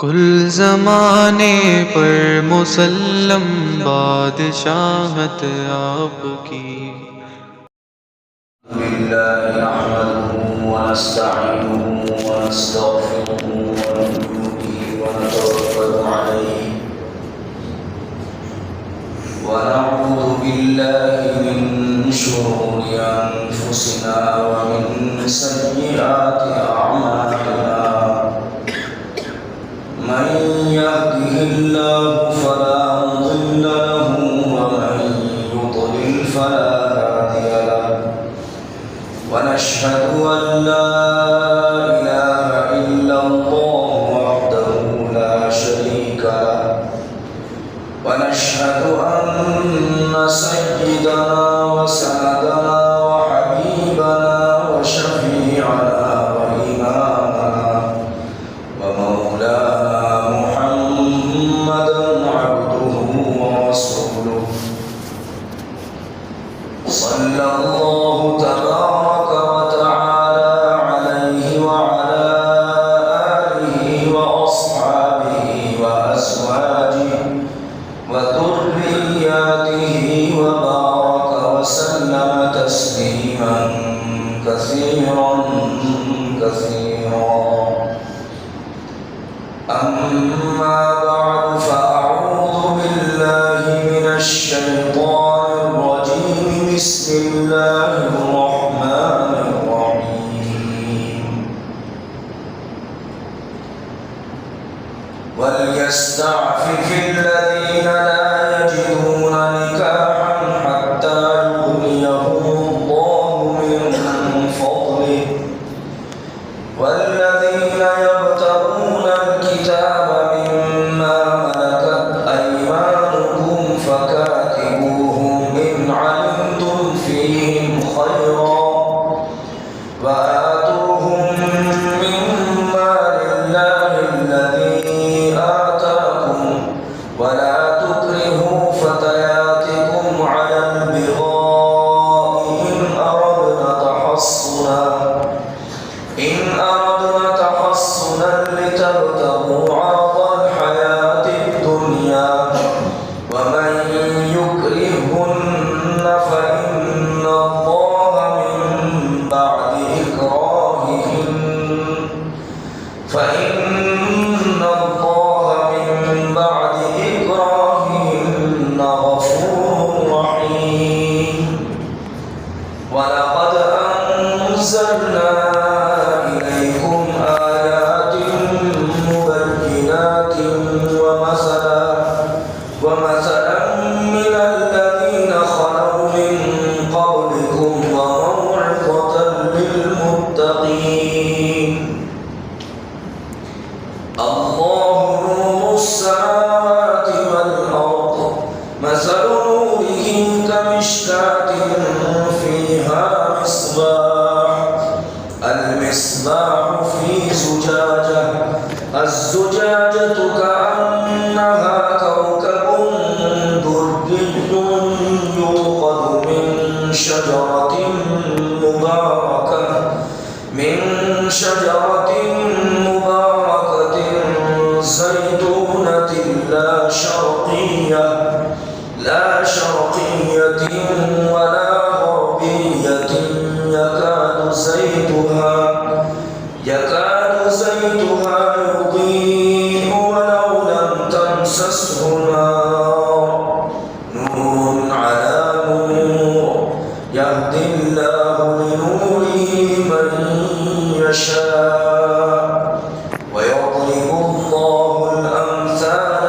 کل زمانے پر مسلم بادشاہت آپ کی۔ بالله نحمده ونستعينه ونستغفره ونؤمن به ونتوكل عليه ونعوذ بالله من شرور أنفسنا ومن سيئات أعمالنا من يهده الله فلا مضل له ومن يضلل فلا هادي له ونشهد أن لا إله إلا الله وحده لا شريك له ونشهد أن سيدنا وسندنا وحبيبنا وشفيعنا وإمامنا ومولانا محمدا عبده ورسوله صلى الله تبارك وتعالى عليه وعلى آله وأصحابه وأزواجه وذرياته وبارك وسلم تسليما كثيرا كثيرا. أما بعد فأعوذ بالله من الشيطان الرجيم. بسم الله الرحمن الرحيم. وليستعفف الذين لا يجدون نكاحا حتى يغنيهم الله من فضله والذين يبتغون الكتاب مما ملكت أيمانكم فكاتبوهم إن علمتم فيهم خيرا وآتوهم مما لله الذي آتاكم ولا تكرهوا فتياتكم على البغاء إن أردنا تحصنا لتبتغوا عرض الحياة الدنيا ومن يكرهن فإن الله من بعد إكراههن غفور رحيم. ولقد أنزلنا إليكم آيات مبينات ومثلا من الذين خلوا من قبلكم وموعظة للمتقين. الله نور السماوات والأرض مثل نوره كمشكاة فيها المصباح في زجاجة الزجاجة كأنها كوكب دري يوقد من شجرة مباركة زيتونة لا شرقية ولا غربية يكاد زيتها يضيء ولو لم تمسسه نور على نور يهدي الله لنوره من يشاء ويضرب الله الأمثال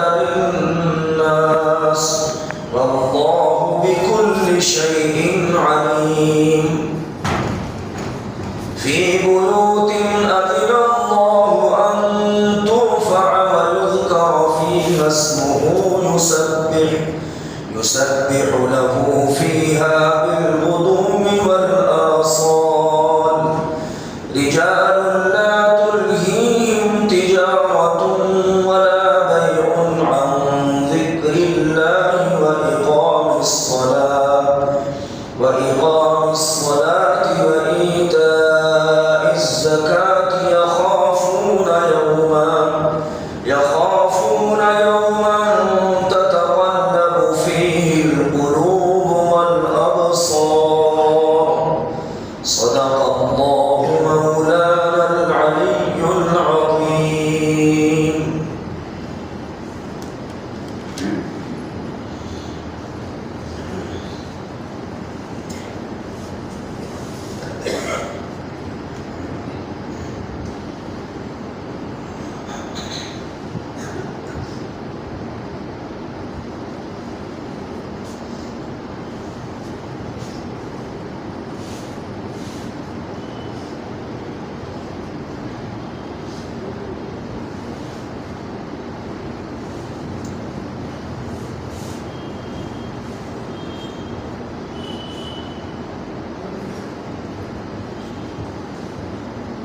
للناس والله بكل شيء عليم. في بيوت أذن الله أن ترفع ويذكر فيها اسمه يسبح له فيها بالغدو والآصال. رجال لا تلهيهم تجارة ولا بيع عن ذكر الله وإقام الصلاة وإيتاء الزكاة يخافون يخافون يوما تتقلب فيه القلوب والأبصار صدق الله مولانا العلي العظيم.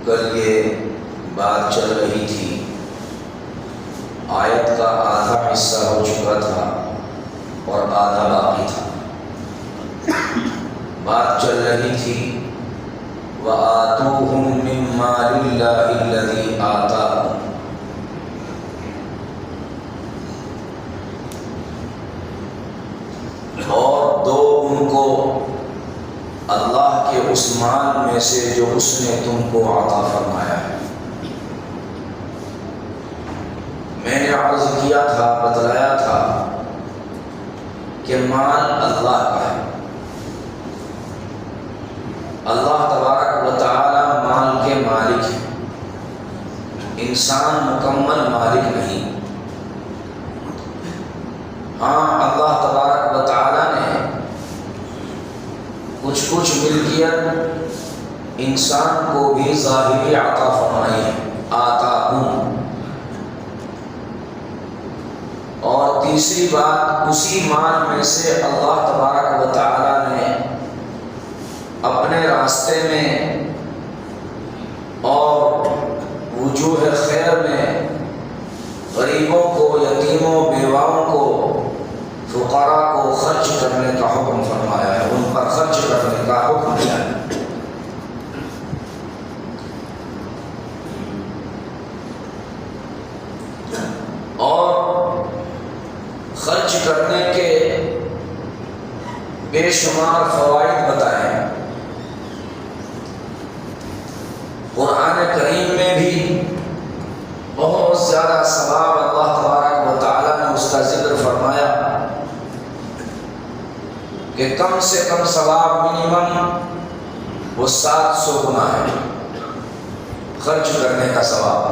کل یہ بات چل رہی تھی، آیت کا آدھا حصہ ہو چکا تھا اور آدھا باقی تھا. بات چل رہی تھی وَآتُوهُم مِّن مَّالِ اللَّهِ الَّذِي آتَاكُمْ. اور دو ان کو اللہ کے اس مال میں سے جو اس نے تم کو عطا فرمایا ہے. میں نے عرض کیا تھا، بتلایا تھا کہ مال اللہ کا ہے. اللہ تبارک و تعالی مال کے مالک ہیں، انسان مکمل مالک نہیں. ہاں، اللہ تبارک و تعالی نے کچھ ملکیت انسان کو بھی ظاہری عطا فرمائی ہے، آتا ہوں. اور تیسری بات، اسی مال میں سے اللہ تبارک و تعالی نے اپنے راستے میں اور وجوہ خیر میں غریبوں کو، یتیموں، بیواؤں کو، فقراء کو خرچ کرنے کا حکم فرمایا ہے، ان پر خرچ کرنے کا حکم دیا ہے. اور خرچ کرنے کے بے شمار فوائد بتائے. قرآن کریم میں بھی بہت زیادہ ثواب اللہ تبارک و تعالیٰ نے اس کا ذکر فرمایا کہ کم سے کم ثواب منیمم وہ 700 گنا ہے خرچ کرنے کا ثواب.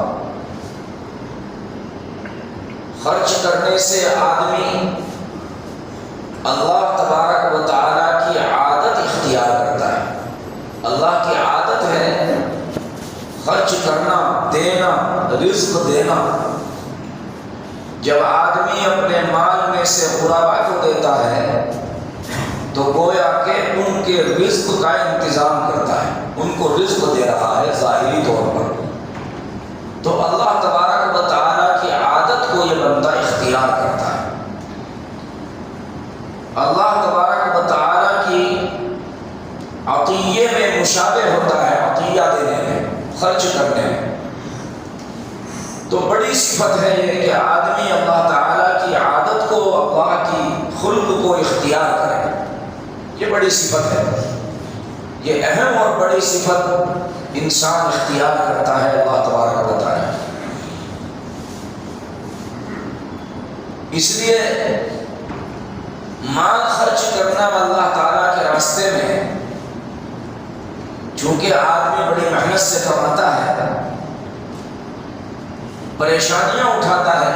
خرچ کرنے سے آدمی اللہ تبارک و تعالیٰ کی عادت اختیار کرتا ہے. اللہ کی عادت ہے خرچ کرنا، دینا، رزق دینا. جب آدمی اپنے مال میں سے غربا کو دیتا ہے تو گویا کہ ان کے رزق کا انتظام کرتا ہے، ان کو رزق دے رہا ہے ظاہری طور پر. تو اللہ تبارک و تعالیٰ کی عادت کو یہ بندہ اختیار کرتا ہے. اللہ تبارک و تعالیٰ کی عطیے میں مشابہ ہوتا ہے، عطیہ دینے میں، خرچ کرنے میں. تو بڑی صفت ہے یہ کہ آدمی اللہ تعالیٰ کی عادت کو، اللہ کی خلق کو اختیار کرے. یہ بڑی صفت ہے، یہ اہم اور بڑی صفت انسان اختیار کرتا ہے اللہ تبارک و تعالیٰ. اس لیے مال خرچ کرنا اللہ تعالیٰ کے راستے میں، چونکہ آدمی بڑی محنت سے کماتا ہے، پریشانیاں اٹھاتا ہے،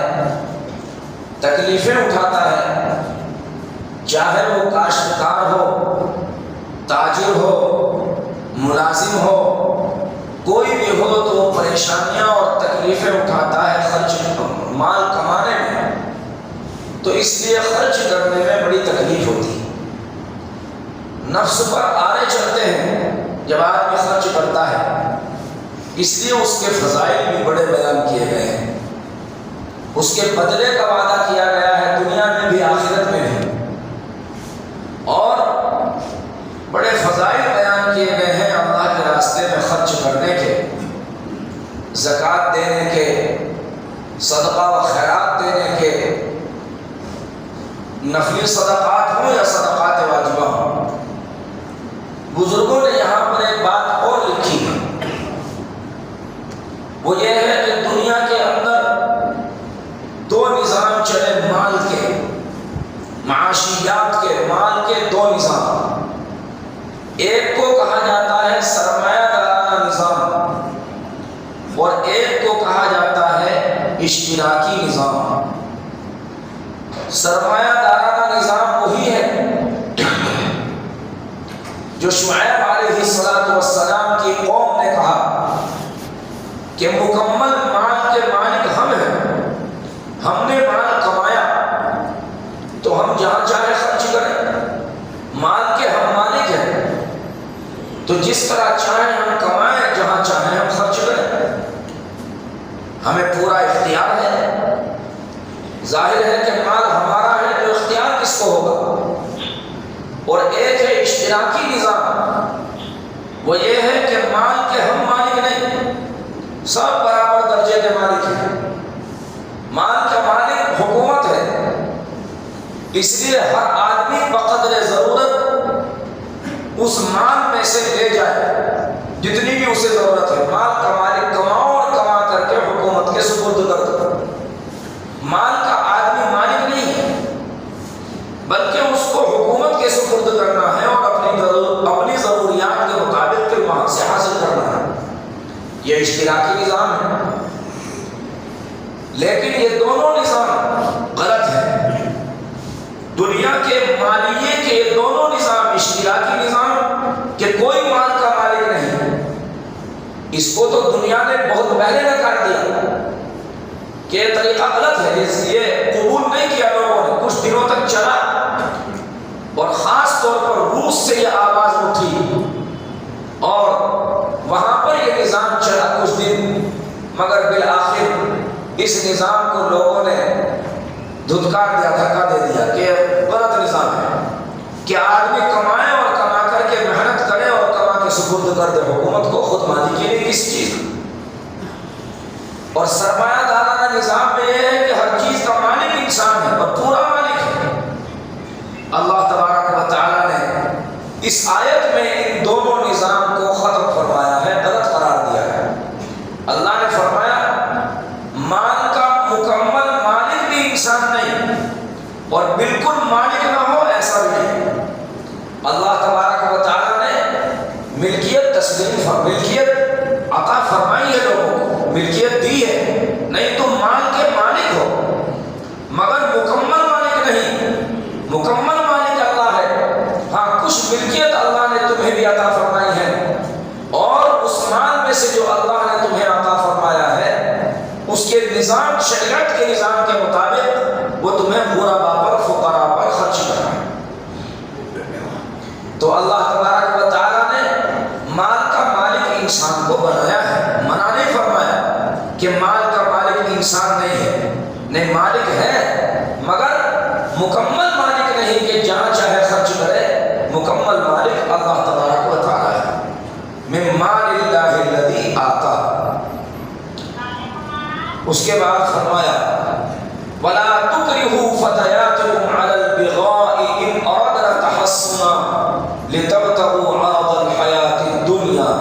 تکلیفیں اٹھاتا ہے، چاہے وہ کاشتکار ہو، تاجر ہو، ملازم ہو، کوئی بھی ہو، تو وہ پریشانیاں اور تکلیفیں اٹھاتا ہے خرچ مال کمانے میں. تو اس لیے خرچ کرنے میں بڑی تکلیف ہوتی ہے. نفس پر آرے چڑھتے ہیں جب آدمی خرچ کرتا ہے. اس لیے اس کے فضائل بھی بڑے بیان کیے گئے ہیں، اس کے بدلے کا وعدہ کیا گیا ہے دنیا میں بھی آخرت میں بھی. اور بڑے فضائل بیان کیے گئے ہیں اللہ کے راستے میں خرچ کرنے کے، زکوٰۃ دینے کے، صدقہ و خیرات دینے کے، نفلی صدقات ہوں یا صدقات واجبہ ہوں، بزرگوں نے یہاں پر ایک بات اور لکھی ہے، وہ یہ ہے کہ دنیا کے اندر دو نظام چلے مال کے، معاشیات کے، مال کے دو نظام۔ ایک کو کہا جاتا ہے سرمایہ دارانہ نظام، اور ایک کو کہا جاتا ہے اشتراکی نظام۔ سرمایہ دارانہ نظام وہی ہے جو شعیب علیہ السلام کی قوم نے کہا کہ مکمل مال کے مالک ہم ہیں، ہم نے مال کمایا تو ہم جہاں چاہے خرچ کریں، مال کے ہم مالک ہیں، تو جس طرح چاہیں ہم کمائیں، جہاں چاہیں ہم خرچ کریں، ہمیں پورا اختیار ہے۔ ظاہر ہے کہ مال ہمارا ہے تو اختیار کس کو ہوگا؟ اور ایک ہے اشتراکی نظام، وہ یہ ہے کہ مال کے ہم مالک نہیں، سب برابر درجے کے مالک ہیں۔ مال کا مالک حکومت ہے، اس لیے ہر آدمی بقدر ضرورت اس مال میں سے لے جائے جتنی بھی اسے ضرورت ہے۔ مال کا مالک کماؤ اور کما کر کے حکومت کے سپرد کر دو۔ مال کا آدمی مالک نہیں ہے، بلکہ اس کو حکومت کے سپرد کرنا ہے اور اپنی ضروریات کے مطابق پھر وہاں سے حاصل کرنا ہے۔ یہ اشتراکی نظام ہے، لیکن یہ دونوں نظام غلط ہیں۔ دنیا کے مالیے کے یہ دونوں نظام، اشتراکی نظام کہ کوئی مال کا مالک نہیں، اس کو تو دنیا نے بہت پہلے نکال دیا کہ یہ طریقہ غلط ہے، یہ قبول نہیں کیا لوگوں نے، کچھ دنوں تک چلا، اور خاص طور پر روس سے یہ آواز اٹھی اور وہاں پر یہ نظام چلا کچھ دن، مگر بالآخر اس نظام کو لوگوں نے دھتکار دیا، دھکا دے دیا کہ غلط نظام ہے کہ آدمی کمائے اور کما کر کے محنت کرے اور کما کے سپرد کر دے حکومت کو، خود مالک کے لیے کس چیز۔ اور سرمایہ دارانہ نظام میں یہ ہے کہ ہر چیز کا مالک انسان ہے اور پورا مالک ہے۔ اللہ تبارک و تعالیٰ نے اس آیت میں ان دونوں نظام کو ختم فرمایا ہے، غلط قرار دیا ہے۔ اللہ نے فرمایا مال کا مکمل مالک بھی انسان نہیں اور بالکل مالک نہ ہو ایسا بھی نہیں۔ اللہ تبارک و تعالیٰ نے ملکیت ملکیت عطا فرمائی ہے، لوگوں کو ملکیت دی ہے، نہیں تم مال کے مالک ہو مگر مکمل مالک نہیں۔ مکمل مالک اللہ ہے، ہاں کچھ ملکیت اللہ نے تمہیں بھی عطا فرمائی ہے، اور اس مال میں سے جو اللہ نے تمہیں عطا فرمایا ہے اس کے نظام، شریعت کے نظام کے مطابق وہ تمہیں پورا پر فقراء پر خرچ کرنا ہے۔ تو اللہ تبارک و تعالیٰ نے مال کا مالک انسان کو بنایا ہے، منع نہیں فرمایا کہ مال کا مالک انسان نہیں ہے، نہیں مالک ہے مگر مکمل مالک نہیں کہ جہاں چاہے خرچ کرے، مکمل مالک اللہ تبارک و تعالیٰ ہے۔ من مال اللہ الذی آتا، اس کے بعد فرمایا وَلَا تُكْرِهُ فَتَيَاتِكُمْ عَلَى الْبِغَاءِ إِنْ أَرَدْنَ تَحَصُّنًا لِتَبْتَغُوا عَرَضَ الْحَيَاةِ الدُّنْيَا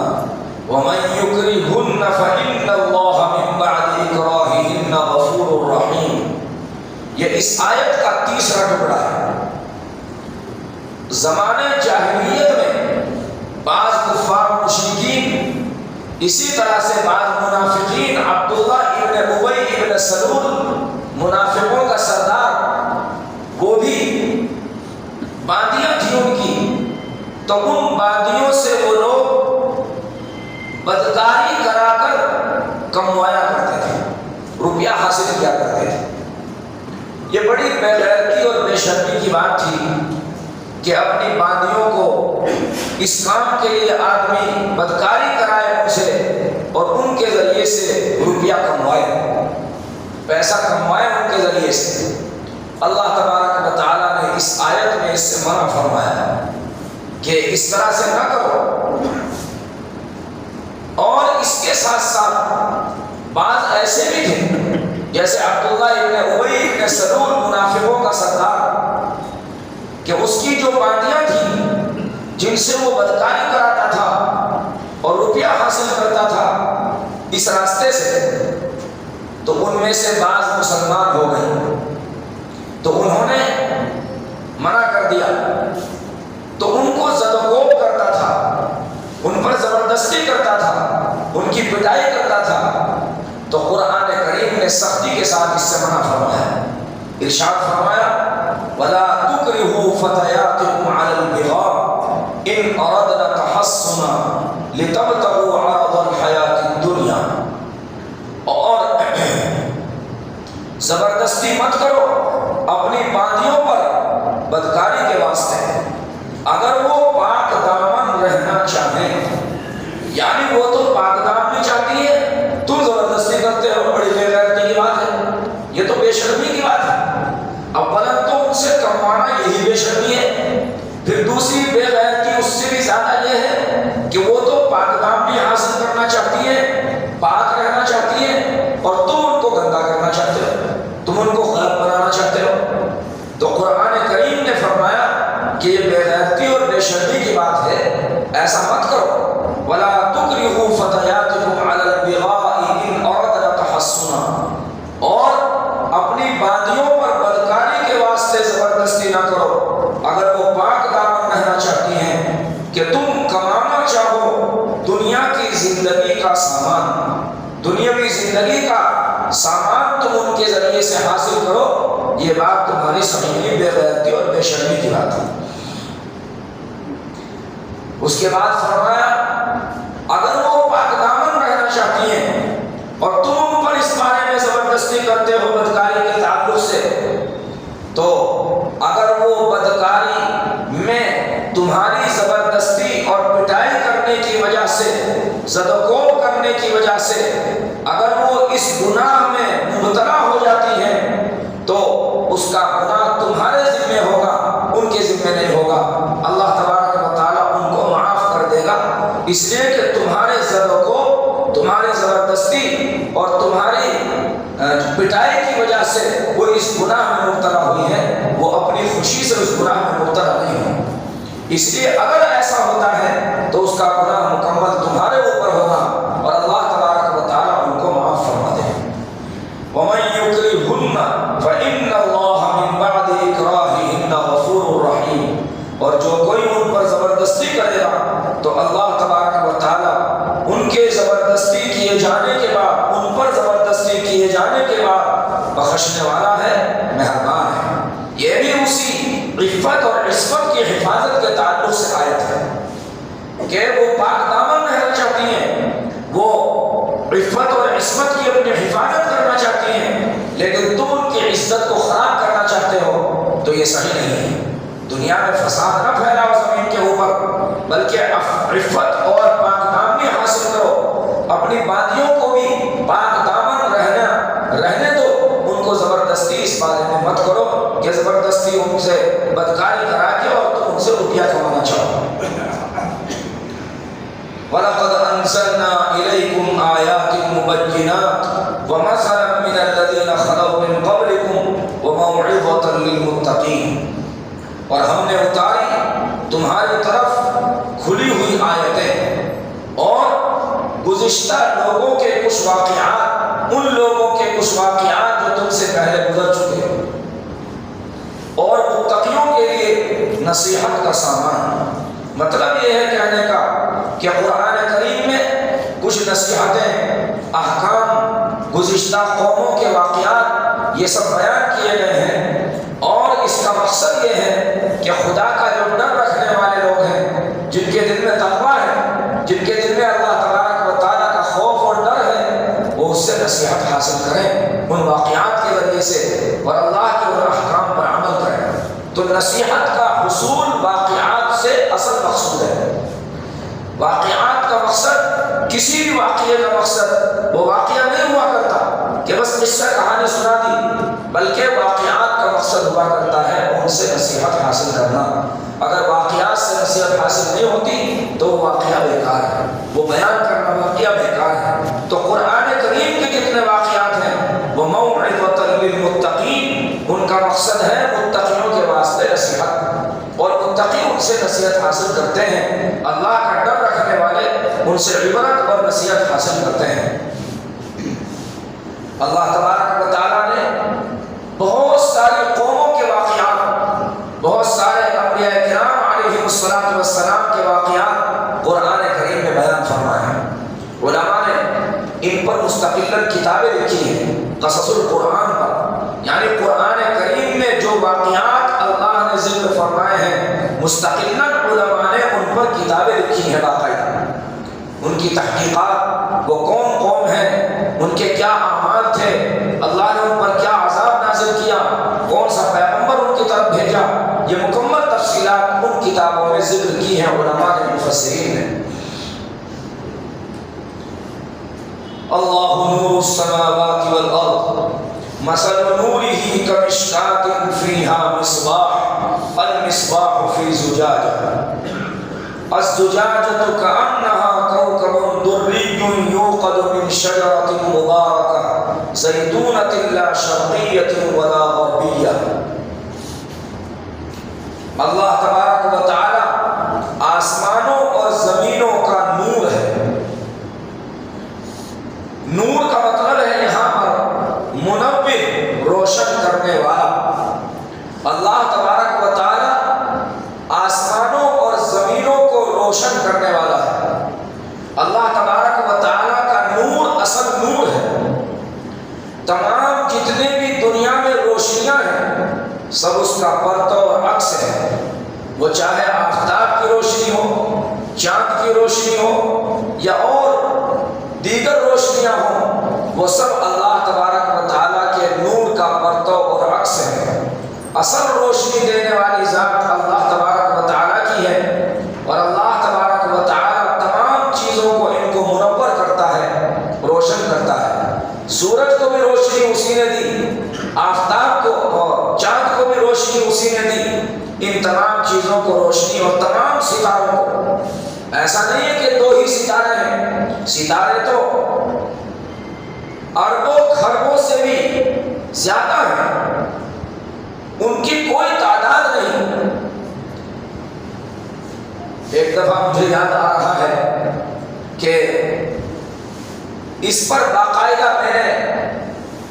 وَمَنْ يُكْرِهُنَّ فَإِنَّ اللَّهَ مِنْ بَعْدِ إِكْرَاهِهِنَّ غَفُورٌ رَحِيمٌ۔ یہ اس آیت کا تیسرا ٹکڑا ہے۔ زمانے جاہلیت میں بعض کفار مشرکین، اسی طرح سے بعض منافقین، عبداللہ ابن ابی ابن سلول منافقوں کا سردار، وہ بھی باندیاں تھیں ان کی، تو ان باندیوں سے وہ لوگ بدکاری کرا کر کموایا کرتے تھے، روپیہ حاصل کیا کرتے تھے۔ یہ بڑی بے غیرتی اور بے شرمی کی بات تھی کہ اپنی باندیوں کو اس کام کے لیے آدمی بدکاری کرائے ان سے اور ان کے ذریعے سے روپیہ کموائے، پیسہ کموائے ان کے ذریعے سے۔ اللہ تبارک و تعالیٰ نے اس آیت میں اس سے منع فرمایا کہ اس طرح سے نہ کرو، اور اس کے ساتھ ساتھ بعض ایسے بھی تھے جیسے عبداللہ ابن ابی ابن سلول منافقوں کا سردار، کہ اس کی جو باندیاں تھیں جن سے وہ بدکاری کراتا تھا اور روپیہ حاصل کرتا تھا اس راستے سے، تو ان میں سے بعض مسلمان ہو گئے، تو انہوں نے منع کر دیا، تو ان کو زدوکوب کرتا تھا، ان پر زبردستی کرتا تھا، ان کی پٹائی کرتا تھا۔ تو قرآن کریم نے سختی کے ساتھ اس سے منع فرمایا، ارشاد فرمایا وَلَا تُكْرِهُوا فَتَيَاتِكُمْ عَلَى الْبِغَاءِ إِنْ أَرَدْنَا تَحَصُّنًا لِتَبْتَغُوا عَرَضَ الْحَيَاةِ الدُّنْيَا، اور زبردستی مت کرو اپنی باندیوں پر بدکاری کے واسطے، اگر وہ پاک دامن رہنا چاہیں، یعنی وہ تو پاک دامنی چاہتی ہے، تم زبردستی کرتے ہو، بڑی بے غیرتی کی بات ہے، یہ تو بے شرمی کی بات ہے۔ اولا تو ان سے کمانا یہی بے شرمی ہے، پھر دوسری بے غیرتی اس سے بھی زیادہ یہ ہے کہ وہ تو پاک دامنی حاصل کرنا چاہتی ہے، پاک رہنا چاہتی ہے، اور تم ان کو گندا کرنا چاہتے ہو، تم ان کو غلط بنانا چاہتے ہو۔ تو قرآن کریم نے فرمایا کہ یہ بے غیرتی اور بے شرمی کی بات ہے، ایسا مت کرو۔ وَلَا تُكْرِهُوا فَتَيَاتِكُمْ عَلَى الْبِغَاءِ إِنْ أَرَدْنَا تَحَصُّنًا، اور اپنی باندیوں پر بدکاری کے واسطے زبردستی نہ کرو اگر وہ پاک دامن رہنا چاہتی ہیں، کہ تم کمانا چاہو دنیا کی زندگی کا سامان، دنیاوی زندگی کا سامان تم ان کے ذریعے سے حاصل کرو، یہ بات تمہاری سمجھنی بے غیرتی اور بے شرمی کی بات ہے۔ اس کے بعد فرمایا اگر وہ پاک دامن رہنا چاہتی ہیں اور تم ان پر اس بارے میں زبردستی کرتے ہو بدکاری کے تعلق سے، تو اگر وہ بدکاری میں تمہاری زبردستی اور پٹائی کرنے کی وجہ سے، زدوکوب کرنے کی وجہ سے اگر وہ اس گناہ میں مبتلا ہو جاتی ہیں، تو اس کا گناہ تمہارے ذمہ ہوگا، ان کے ذمہ نہیں ہوگا۔ اللہ تبارک و تعالیٰ ان کو معاف کر دے گا، اس لیے کہ تمہارے زدوکوب، تمہاری زبردستی اور تمہاری پٹائی کی وجہ سے وہ اس گناہ میں مبتلا ہوئی ہے، وہ اپنی خوشی سے اس گناہ میں مبتلا نہیں ہے۔ اس لیے اگر ایسا ہوتا ہے تو اس کا گناہ مکمل تمہارے اوپر ہوگا، اور اللہ تبارک و تعالیٰ ان کو معاف فرما دے۔ وَمَن يُكْرِهُنَّ فَإِنَّ اللَّهَ مِن بَعْدِ إِكْرَاهِهِنَّ غَفُورٌ رَحِيمٌ، اور جو کوئی ان پر زبردستی کرے گا تو اللہ تبارک و تعالیٰ ان کے زبردستی کیے جانے کے بعد، ان پر زبردستی کیے جانے کے بعد بخشنے والا ہے، مہربان ہے۔ یہ بھی اسی عفت اور عصمت کی حفاظت کے تعلق سے آیت ہے کہ وہ پاک دامن رہنا چاہتی ہیں، وہ عفت اور عصمت کی اپنی حفاظت کرنا چاہتی ہیں، لیکن تم ان کی عزت کو خراب کرنا چاہتے ہو، تو یہ صحیح نہیں ہے۔ دنیا میں فساد نہ پھیلاؤ زمین کے اوپر، بلکہ عفت اور پاک دامنی حاصل کرو، اپنی باندیوں کو بھی پاک دامن رہنے دو، ان کو زبردستی اس بارے میں مت کرو کہ زبردستی ان سے بدکاری کرا کے اور تم ان سے روپیہ کمانا چاہو۔ وَلَقَدْ أَنزَلْنَا إِلَيْكُمْ آيَاتٍ مُبَيِّنَاتٍ وَمَثَلًا مِّنَ الَّذِينَ خَلَوْا مِن قَبْلِكُمْ وَمَوْعِظَةً لِّلْمُتَّقِينَ، اور ہم نے اتاری تمہاری طرف کھلی ہوئی آیتیں اور گزشتہ لوگوں کے کچھ واقعات، ان لوگوں کے کچھ واقعات جو تم سے پہلے گزر چکے ہیں، اور متقیوں کے لیے نصیحت کا سامان۔ مطلب یہ ہے کہنے کا کہ قرآن کریم میں کچھ نصیحتیں، احکام، گزشتہ قوموں کے واقعات، یہ سب بیان کیے گئے ہیں، اور اس کا مقصد یہ ہے کہ خدا کا جو ڈر رکھنے والے لوگ ہیں، جن کے دل میں تقویٰ ہے، جن کے دل میں اللہ تبارک و تعالیٰ کا خوف اور ڈر ہے، وہ اس سے نصیحت حاصل کریں ان واقعات کے ذریعے سے، اور اللہ کے ان احکام پر عمل کریں۔ تو نصیحت کا حصول واقعات سے اصل مقصود ہے۔ واقعات کا مقصد، کسی بھی واقعے کا مقصد وہ واقعہ نہیں ہوا کرتا کہ بس قصہ کہانی سنا دی، بلکہ واقعات کا مقصد ہوا کرتا ہے ان سے نصیحت حاصل کرنا۔ اگر واقعات سے نصیحت حاصل نہیں ہوتی تو وہ واقعہ بیکار ہے، وہ بیان کرنا واقعہ بیکار ہے۔ تو قرآن کریم کے جتنے واقعات ہیں وہ موعظہ متقی ان سے نصیحت حاصل کرتے ہیں، اللہ کا ڈر رکھنے والے ان سے عبرت اور نصیحت حاصل کرتے ہیں۔ اللہ تبارک و تعالیٰ نے بہت ساری قوموں کے واقعات، بہت سارے انبیاء کرام علیہ السلام کے واقعات قرآن کریم میں بیان فرمائے ہیں۔ علماء نے ان پر مستقلاً کتابیں لکھی ہیں، قصص القرآن پر، یعنی قرآن کریم میں جو واقعات اللہ نے ذکر فرمائے ہیں مستقلاً علماء نے ان پر کتابیں لکھی ہیں باقاعدہ۔ ان کی تحقیقات، وہ کون قوم ہیں، ان کے کیا اعمال تھے، اللہ نے ان پر کیا عذاب نازل کیا، کون سا پیغمبر ان کی طرف بھیجا، یہ مکمل تفصیلات ان کتابوں میں ذکر کی ہیں علماء نے، مفسرین نے۔ اللہ نور السماوات والارض مثل نورہ کمشکاۃ فیہا مصباح المصباح فی زجاجہ الزجاجۃ کأنہا کوکب دری یوقد من شجرۃ مبارکہ زیتونۃ لا شرقیۃ ولا غربیہ۔ اللہ تبارک و تعالی آسمانوں اور زمینوں کا نور ہے۔ نور کا مطلب ہے یہاں پر منور، روشن کرنے والا۔ اللہ تبارک و تعالی آسمانوں اور زمینوں کو روشن کرنے والا ہے۔ اللہ تبارک و تعالی کا نور اصل نور ہے۔ تمام جتنے بھی دنیا میں روشنیاں ہیں سب اس کا پرتو اور عکس ہے، وہ چاہے آفتاب کی روشنی ہو، چاند کی روشنی ہو یا اور دیگر روشنیاں ہوں، وہ سب اللہ تبارک و تعالیٰ کے نور کا پرتو اور عکس ہے۔ اصل روشنی دینے والی ذات اللہ تبارک و تعالیٰ کی ہے، اور اللہ تبارک و تعالیٰ تمام چیزوں کو ان کو منور کرتا ہے، روشن کرتا ہے۔ سورج کو بھی روشنی اسی نے دی، آفتاب کو اور چاند کو بھی روشنی اسی نے دی، ان تمام چیزوں کو روشنی، اور تمام ستاروں کو۔ ایسا نہیں ہے کہ دو ہی ستارے ہیں، ستارے تو اربوں خربوں سے بھی زیادہ ہیں، ان کی کوئی تعداد نہیں۔ ایک دفعہ مجھے یاد آ رہا ہے کہ اس پر باقاعدہ میں نے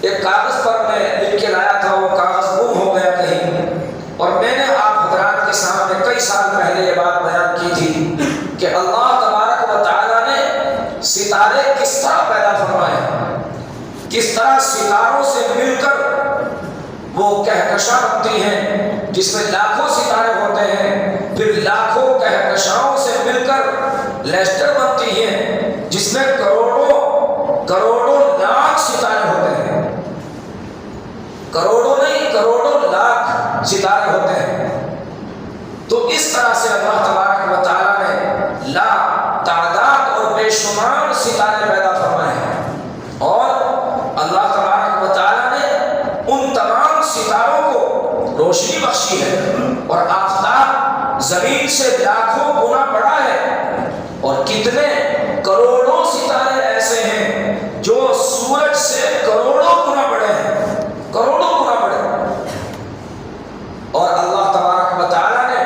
ایک کاغذ پر میں لکھ کے لایا تھا، وہ کاغذ گم ہو گیا کہیں، اور میں نے آپ حضرات کے سامنے کئی سال پہلے یہ بات بیان کی تھی کہ اللہ تبارک و تعالیٰ نے ستارے کس طرح پیدا فرمائے، کس طرح ستاروں سے مل کر وہ کہکشاں بنتی ہیں جس میں لاکھوں ستارے ہوتے ہیں، پھر لاکھوں کہکشاؤں سے مل کر لیسٹر بنتی ہیں جس میں کروڑوں لاکھ ستارے ہوتے ہیں، کروڑوں نہیں کروڑوں لاکھ ستارے ہوتے ہیں۔ تو اس طرح سے اللہ تبارک و تعالیٰ نے لا تعداد اور بے شمار ستارے پیدا فرمائے ہیں، اور اللہ تبارک و تعالیٰ نے ان تمام ستاروں کو روشنی بخشی ہے، اور آفتاب زمین سے لاکھوں گنا بڑا ہے، اور کتنے کروڑوں ستارے ایسے ہیں جو سورج سے کروڑوں گنا بڑے ہیں، کروڑوں گنا بڑے۔ اور اللہ تبارک و تعالیٰ نے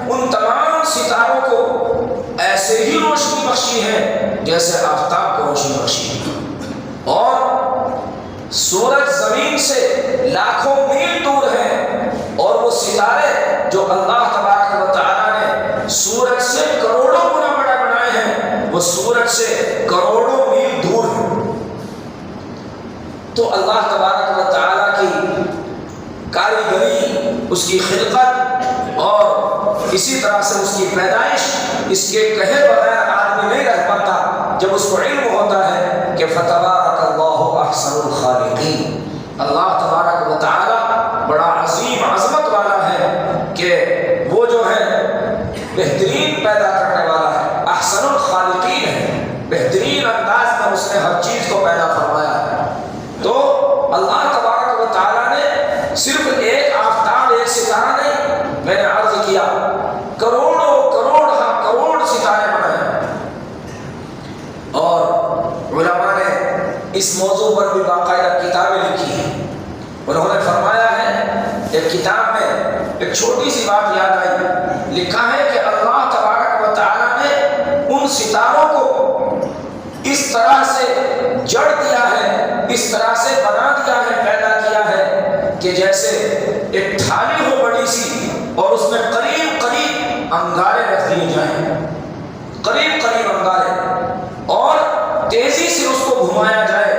ان تمام ستاروں کو ایسے ہی روشنی بخشی ہے جیسے آفتاب کو روشنی بخشی ہے، اور سورج زمین سے لاکھوں میل دور ہے، اور وہ ستارے جو اللہ تبارک و تعالیٰ نے سورج سے کروڑوں گنا بڑا بنائے ہیں وہ سورج سے کروڑوں میل دور ہیں۔ تو اللہ تبارک و تعالیٰ کی کاریگری، اس کی خلقت اور اسی طرح سے اس کی پیدائش، اس کے کہے بغیر آدمی نہیں رہ پاتا جب اس کو علم ہوتا ہے کہ فتبارک اللہ احسن الخالقین۔ اللہ تبارک و تعالیٰ بڑا عظیم عظمت والا ہے کہ وہ جو ہے بہترین پیدا کرنے والا ہے، احسن الخالقین ہے، بہترین انداز میں اس نے ہر چیز کو پیدا فرمایا ہے۔ تو اللہ تبارک و تعالیٰ نے صرف ایک آفتاب، ایک ستارہ نہیں، میں نے عرض کیا کروڑوں کروڑ ستارے بنائے، اور علماء نے اس موضوع پر بھی باقاعدہ کتابیں لکھی ہیں۔ انہوں نے فرمایا ہے ایک کتاب میں ایک چھوٹی سی بات یاد آئی، لکھا ہے کہ اللہ تبارک و تعالیٰ نے ان ستاروں کو اس طرح سے جڑ دیا ہے، اس طرح سے بنا دیا ہے، پیدا کیا ہے کہ جیسے ایک تھالی ہو بڑی سی اور اس میں قریب قریب انگارے رکھ دیے جائیں، قریب قریب انگارے، اور تیزی سے اس کو گھمایا جائے،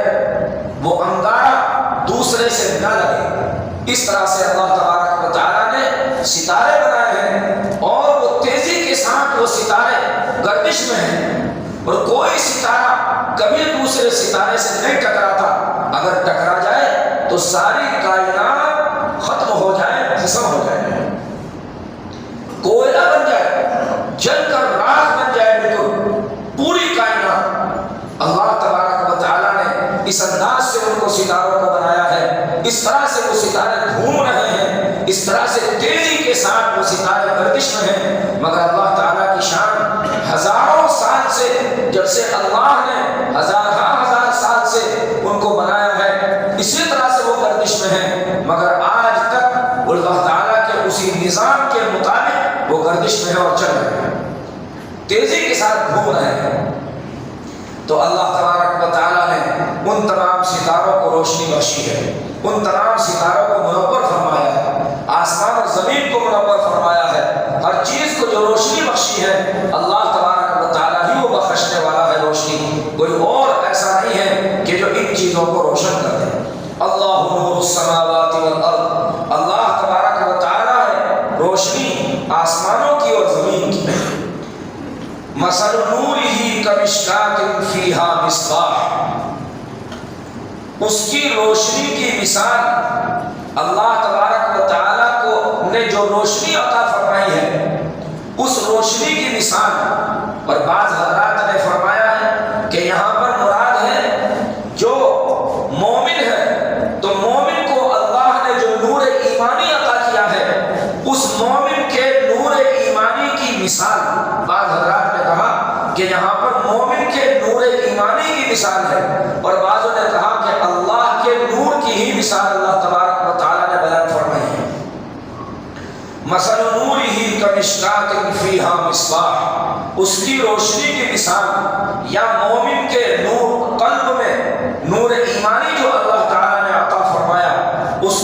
وہ انگارہ دوسرے سے نہ لگے۔ اس طرح سے اللہ تبارک و تعالیٰ نے ستارے بنائے ہیں، اور وہ تیزی کے ساتھ وہ ستارے گردش میں ہیں، اور کوئی ستارہ کبھی دوسرے ستارے سے نہیں ٹکراتا۔ اگر ٹکرا جائے تو ساری کائنات ختم ہو جائے، ختم ہو جائے، کوئلہ بن جائے، جل کر راکھ بن جائے، بالکل پوری کائنات۔ اللہ تبارک و تعالیٰ نے اس انداز سے ان کو ستاروں کو بنایا ہے، اس طرح سے وہ ستارے گھوم رہے ہیں، اس طرح سے تیزی کے ساتھ وہ ستارے گردش میں ہیں، مگر اللہ تعالیٰ کی شان ہزاروں سال سے، جب سے اللہ نے ہزار سال سے ان کو بنایا ہے، اسی طرح سے وہ گردش میں ہیں، مگر آج تک اللہ تعالیٰ کے اسی نظام کے مطابق وہ گردش میں ہے اور چل رہے ہیں، تیزی کے ساتھ گھوم رہے ہیں۔ تو اللہ تبارک و تعالیٰ نے ان تمام ستاروں کو روشنی بخشی ہے، ان تمام ستاروں کو منور فرمایا ہے، آسمان اور زمین کو منور فرمایا ہے، ہر چیز کو جو روشنی بخشی ہے اللہ تبارک و تعالیٰ ہی وہ بخشنے والا ہے روشنی، کوئی اور ایسا نہیں ہے کہ جو ان چیزوں کو روشن کر دے۔ اللہ نور السماوات والارض، اللہ تبارک و تعالیٰ ہے روشنی آسمانوں کی اور زمین کی۔ مثل نورہ کمشکاۃ فیہا مصباح، اس کی روشنی کی مثال، اللہ تبارک و تعالیٰ کو نے جو روشنی عطا فرمائی ہے اس روشنی کی مثال، اور بعض حضرات نے فرمایا ہے کہ یہاں پر مراد ہے جو مومن ہے، تو مومن کو اللہ نے جو نور ایمانی عطا کیا ہے اس مومن کے نور ایمانی کی مثال، بعض حضرات نے کہا کہ یہاں پر مومن کے نور ایمانی کی مثال ہے، اور بعضوں نے کہا کہ اللہ کے نور کی ہی مثال اللہ تبارک و تعالیٰ نے بیان فرمائی ہے۔ مثل نورہ کمشکاۃ فیہا مصباح، اس کی روشنی کی مثال، یا مومن کے نور، قلب میں نور ایمانی جو اللہ تعالیٰ نے عطا فرمایا اس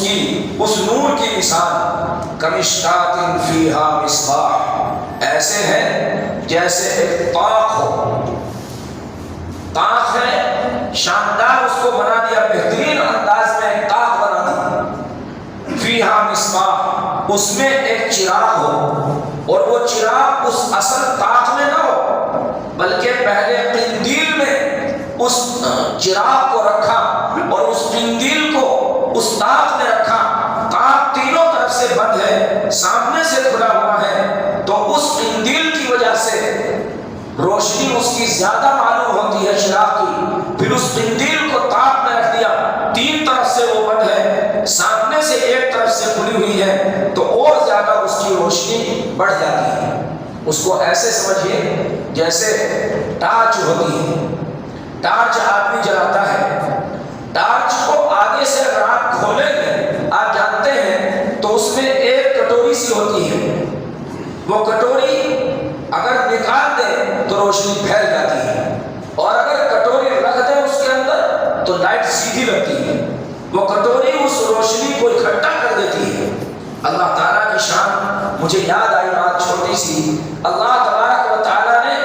نور کی مثال، کمشکاۃ فیہا مصباح، ایسے ہے جیسے ایک طاق ہو، طاق ہے شاندار، اس کو بنا دیا بہترین انداز میں، ایک طاق بنا دی، فیہا مصباح، اس میں ایک چراغ ہو، اور وہ چراغ اس اصل طاق میں نہ ہو بلکہ پہلے قندیل میں اس چراغ کو رکھا، اور اس قندیل کو اس طاق میں رکھا، طاق تینوں طرف سے بند ہے، سامنے سے کھلا ہوا ہے، تو اس قندیل کی وجہ سے روشنی اس کی زیادہ معلوم ہوتی ہے چراغ کی۔ پھر اس قندیل کو طاق میں رکھ دیا، تین طرف سے وہ بند ہے، سامنے سے ایک طرف سے کھلی ہوئی ہے، تو اور زیادہ اس کی روشنی بڑھ جاتی ہے۔ اس کو ایسے سمجھیے جیسے ٹارچ ہوتی ہے، ٹارچ آدمی جلاتا ہے، ٹارچ کو آگے سے اگر آپ کھولیں گے، آپ جانتے ہیں تو اس میں ایک کٹوری سی ہوتی ہے، وہ کٹوری اگر نکال دیں تو روشنی پھیل جاتی ہے، اور اگر کٹوری رکھ دیں اس کے اندر تو لائٹ سیدھی لگتی ہے، وہ کٹوری اس روشنی کو اکٹھا کر دیتی ہے۔ اللہ تعالیٰ کی شان مجھے یاد آئی بات چھوٹی سی، اللہ تبارک و تعالیٰ نے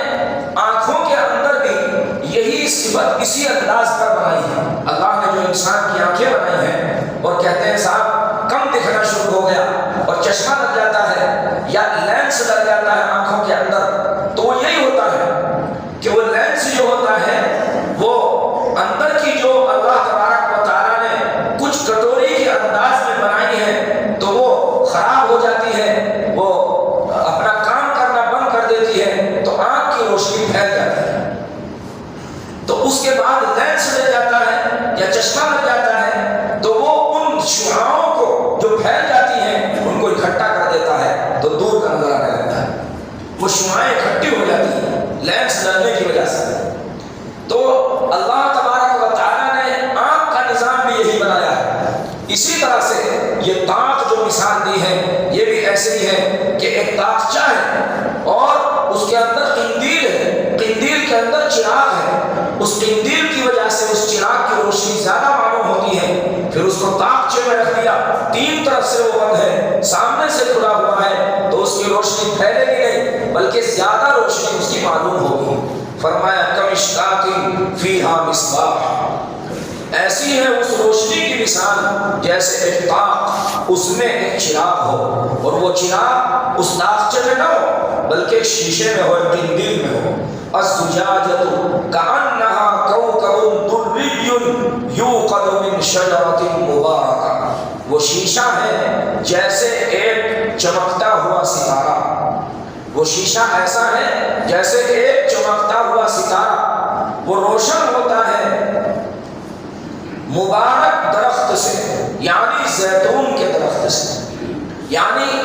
آنکھوں کے اندر بھی یہی صفت اسی انداز پر بنائی ہے۔ اللہ نے جو انسان کی آنکھیں بنائی ہیں، اور کہتے ہیں صاحب کم دکھنا شروع ہو گیا اور چشمہ لگ جاتا ہے یا لینس لگ جاتا ہے آنکھوں کے اندر، تو وہ یہی ہوتا ہے کہ وہ لینس جو ہوتا ہے وہ اندر کی جو اللہ تبارک و تعالیٰ نے کچھ کٹوری کے انداز میں بنائی ہے تو وہ خراب ہو جاتی ہے، وہ اپنا کام کرنا بند کر دیتی ہے، تو آنکھ کی روشنی پھیل جاتی ہے، تو اس کے بعد لینس لگ جاتا ہے یا چشمہ لگ جاتا ہے، تو وہ ان شعاعوں کو جو پھیل جاتی ہیں ان کو اکٹھا کر دیتا ہے، تو دور کا نظر آنے لگتا ہے، وہ شعاعیں اکٹھی ہو جاتی ہیں لینس لگنے کی وجہ سے۔ تو اللہ تبارک و تعالیٰ نے آنکھ کا نظام بھی یہی بنایا ہے، اسی طرح سے یہ طاق جو مثال دی ہے یہ بھی ایسے ہی ہے کہ ایک طاقچہ ہے اور اس کے اندر قندیل ہے، قندیل کے اندر چراغ ہے، اس قندیل کی وجہ سے اس چراغ کی روشنی زیادہ معلوم ہوتی ہے، پھر اس کو طاقچے میں رکھ دیا، تین طرف سے وہ بند ہے، سامنے سے کھلا ہوا ہے تو اس کی روشنی پھیلے گی نہیں بلکہ زیادہ روشنی اس کی معلوم ہوگی۔ فرمایا کمشکات فیہا مصباح، ایسی ہے اس روشنی کی مثال جیسے ایک طاق اس میں ایک چراغ ہو، اور وہ چراغ اس طاقچے میں نہ ہو بلکہ شیشے میں ہو، قندیل میں ہو۔ الزجاجۃ کأنہا کوکب دری یوقد من شجرۃ مبارکہ، وہ شیشہ ہے جیسے ایک چمکتا ہوا ستارہ، وہ شیشہ ایسا ہے جیسے ایک چمکتا ہوا ستارہ، وہ روشن ہوتا ہے مبارک درخت سے، یعنی زیتون کے درخت سے، یعنی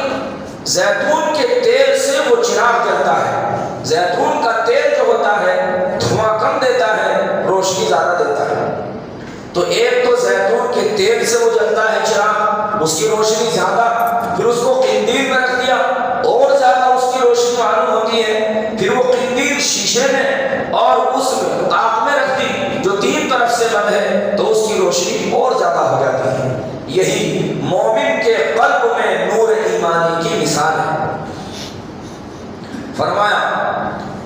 زیتون کے تیل سے وہ چراغ جلتا ہے۔ زیتون کا تیل جو ہوتا ہے دھواں کم دیتا ہے، روشنی زیادہ دیتا ہے، تو ایک تو زیتون کے تیل سے وہ جلتا ہے چراغ، اس کی روشنی زیادہ، پھر اس کو قندیل میں رکھ دیا اور زیادہ اس کی روشنی معلوم ہوتی ہے، پھر وہ قندیل شیشے میں اور اس طاق میں رکھ دی جو تین طرف سے بند ہے تو اس کی روشنی اور زیادہ ہو جاتی ہے۔ یہی مومن کے قلب میں نور ایمانی کی مثال ہے۔ فرمایا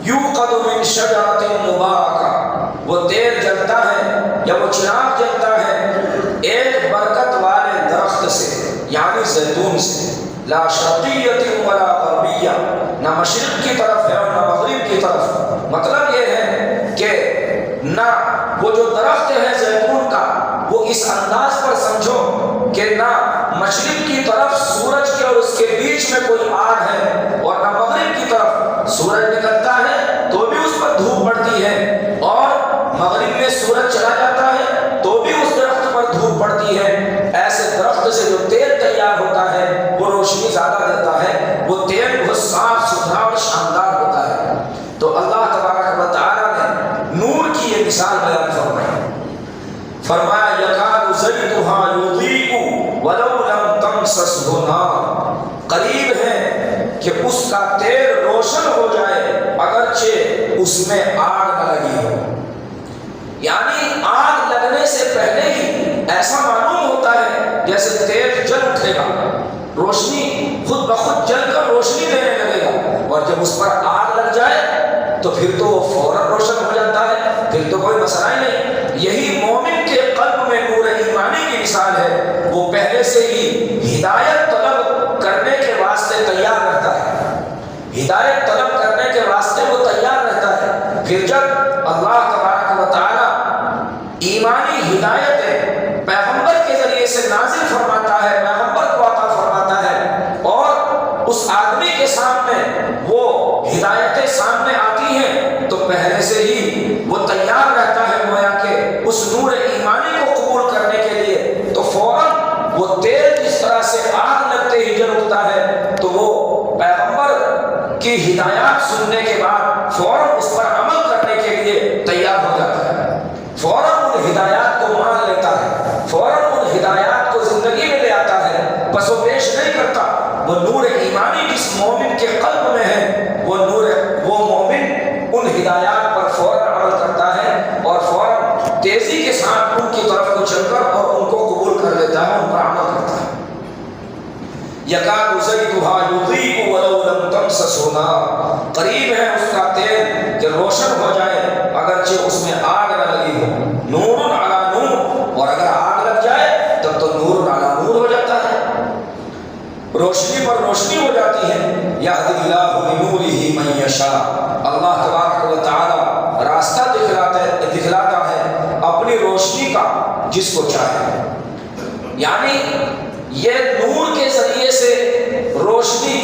یوقد من شجرۃ مبارکہ، وہ تیل جلتا ہے یا وہ چراغ جلتا ہے ایک برکت والے درخت سے، یعنی زیتون سے، لا شرقیۃ ولا غربیہ، نہ مشرق کی طرف ہے اور نہ مغرب کی طرف۔ مطلب یہ ہے کہ نہ وہ جو درخت ہے زیتون کا وہ اس انداز پر سمجھو کہ نہ مشرق کی طرف سورج کے اور اس کے بیچ میں کوئی آگ ہے اور نہ مغرب کی طرف سورج نکلتا ہے تو بھی اس پر دھوپ پڑتی ہے، اور مغرب میں سورج چلا جاتا ہے تو بھی اس درخت پر دھوپ پڑتی ہے۔ ایسے درخت سے جو تیل تیار ہوتا ہے وہ روشنی زیادہ دیتا ہے، وہ تیل بہت صاف ستھرا اور شاندار ہوتا ہے۔ تو اللہ تبارک و تعالیٰ نے نور کی یہ مثال بیان فرمائی، فرمایا یکاد زیتھا یضیء ولو لم تمسسہ نار، قریب ہے کہ اس کا تیل روشن ہو جائے اگرچہ اس میں آگ نہ لگی ہو، یعنی آگ لگنے سے پہلے ہی ایسا معلوم ہوتا ہے جیسے تیل جل اٹھے گا، روشنی خود بخود جل کر روشنی دینے لگے گا، اور جب اس پر آگ لگ جائے تو پھر تو وہ فوراً روشن ہو جاتا ہے، پھر تو کوئی مسئلہ ہی نہیں۔ یہی مومن کے قلب میں نور ایمانی کی مثال ہے، وہ پہلے سے ہی ہدایت طلب کرنے کے واسطے تیار رہتا ہے، ہدایت طلب کرنے کے واسطے وہ تیار رہتا ہے، پھر جب اللہ تبارک و تعالی ایمانی ہدایت پیغمبر کے ذریعے سے نازل فرماتا ہے، پیغمبر کو عطا فرماتا ہے، اور اس آدمی کے سامنے وہ ہدایتیں سامنے آتی ہیں تو پہلے سے ہی وہ تیار رہتا ہے گویا کہ اس نور ایمانی کو قبول کرنے کے لیے، تو فوراً وہ تیل جس طرح سے آگ لگتے ہی جل اٹھتا ہے تو وہ پیغمبر کی ہدایات سننے کے بعد فوراً اس پر عمل کرنے کے لیے تیار ہو جاتا ہے، فوراً ان ہدایات کو مان لیتا ہے، فوراً ان ہدایات کو زندگی میں لے آتا ہے، پس و پیش نہیں کرتا۔ وہ نور ایمانی جس مومن کے قلب میں ہے وہ مومن ان ہدایات پر فوراً عمل کرتا ہے اور فوراً تیزی کے ساتھ ان کی طرف کو چل کر اور ان کو قبول کر لیتا ہے، ان پر عمل کرتا ہے۔ یکاد زیتھا یضیء ولو لم تمسسہ نار، قریب ہے اس کا تیل کہ روشن ہو جائے اگرچہ اس میں آگ نہ لگی ہو، نور علی نور، اور اگر آگ لگ جائے تب تو نور علی نور ہو جاتا ہے، روشنی پر روشنی ہو جاتی ہے۔ یہدی اللہ بنورہ من یشاء، اللہ تبارک و تعالی راستہ دکھلاتا ہے اپنی روشنی کا جس کو چاہے، یعنی یہ نور کے ذریعے سے روشنی،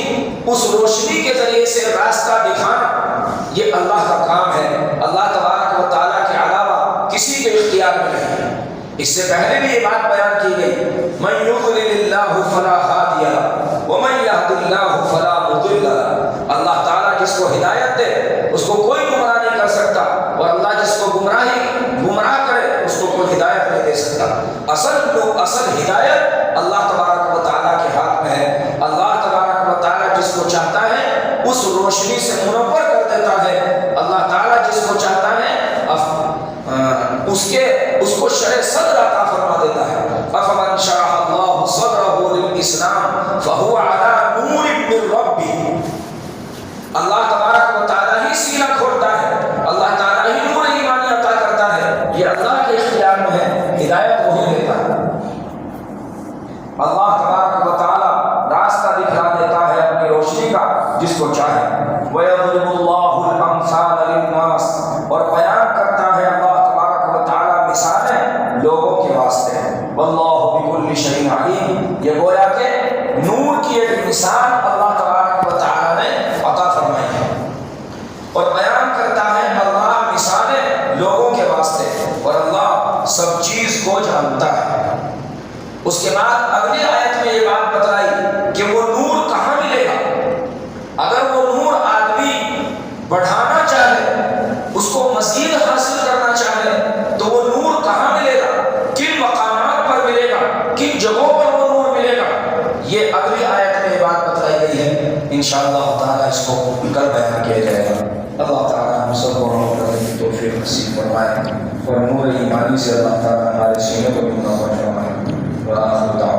اس روشنی کے ذریعے سے راستہ دکھانا یہ اللہ کا کام ہے، اللہ تبارک و تعالیٰ کے علاوہ کسی کے اختیار میں نہیں۔ اس سے پہلے بھی یہ بات بیان کی گئی، من یضلل اللہ فلا ہادی لہ ومن یہد اللہ فلا مضل لہ، اللہ تعالیٰ جس کو ہدایت دے اس کو کوئی گمراہ نہیں کر سکتا، اور اللہ جس کو گمراہ کرے اس کو کوئی ہدایت نہیں دے سکتا۔ اصل ہدایت اللہ تبارک و سے منور کر دیتا ہے. اللہ تعالیٰ جس کو چاہتا ہے اس کو شرح صدر عطا فرما دیتا ہے. افمن شرح اللہ صدرہ للاسلام فہو علی نور من ربہ. اللہ تبارک و تعالیٰ ہی سینہ کھولتا ہے, اللہ تعالیٰ ہی نور ایمانی عطا کرتا ہے. یہ اللہ کے اختیار میں ہے, ہدایت وہی دیتا ہے. اللہ تبارک و تعالیٰ راستہ دکھلا دیتا ہے اپنی روشنی کا جس کو چاہے. وَيَضْرِبُ اللَّهُ الْأَمْثَالَ لِلنَّاسِ, اور بیان کرتا ہے اللہ تبارک و تعالیٰ مثالیں لوگوں کے واسطے. وَاللَّهُ بِكُلِّ شَيْءٍ عَلِيمٌ, یہ گویا کہ نور کی ایک مثال اللہ تبارک و تعالیٰ نے عطا فرمائی ہے, اور بیان کرتا ہے اللہ مثالیں لوگوں کے واسطے, اور اللہ سب چیز کو جانتا ہے. اس کے بعد اگلی آیت میں یہ بات بتلائی کہ وہ نور کہاں ملے گا. اگر وہ نور آدمی بڑھانا چاہے, اس کو مزید حاصل کرنا چاہے, تو وہ نور کہاں ملے گا, کن مقامات پر ملے گا, کن جگہوں پر وہ نور ملے گا, یہ اگلی آیت میں یہ بات بتلائی گئی ہے. انشاءاللہ تعالیٰ اس کو کل بیان کیا جائے گا. اللہ تعالیٰ ہم سب کو عمل کرنے کی توفیق نصیب فرمائے, اور نور ایمانی سے اللہ تعالیٰ ہمارے سینے کو بھی منور فرمائے. وآخر دعوانا